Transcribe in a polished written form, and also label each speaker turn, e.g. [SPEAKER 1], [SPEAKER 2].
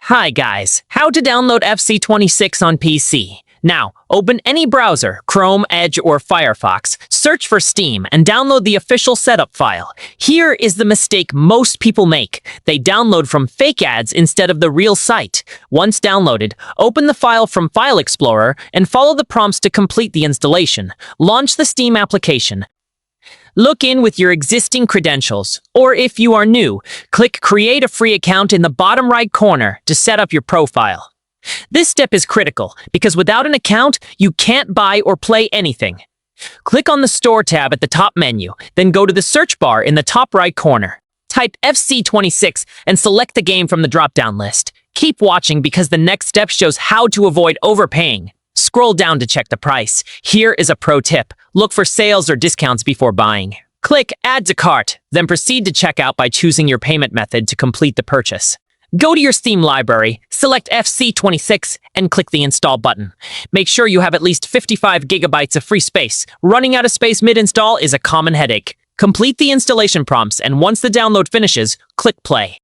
[SPEAKER 1] Hi guys, how to download FC26 on PC. Now, open any browser, Chrome, Edge, or Firefox, search for Steam, and download the official setup file. Here is the mistake most people make. They download from fake ads instead of the real site. Once downloaded, open the file from File Explorer and follow the prompts to complete the installation. Launch the Steam application. Look in with your existing credentials, or if you are new, click Create a Free Account in the bottom right corner to set up your profile. This step is critical because without an account, you can't buy or play anything. Click on the Store tab at the top menu, then go to the search bar in the top right corner. Type FC26 and select the game from the drop-down list. Keep watching because the next step shows how to avoid overpaying. Scroll down to check the price. Here is a pro tip. Look for sales or discounts before buying. Click Add to Cart, then proceed to checkout by choosing your payment method to complete the purchase. Go to your Steam library, select FC26, and click the Install button. Make sure you have at least 55 gigabytes of free space. Running out of space mid-install is a common headache. Complete the installation prompts, and once the download finishes, click Play.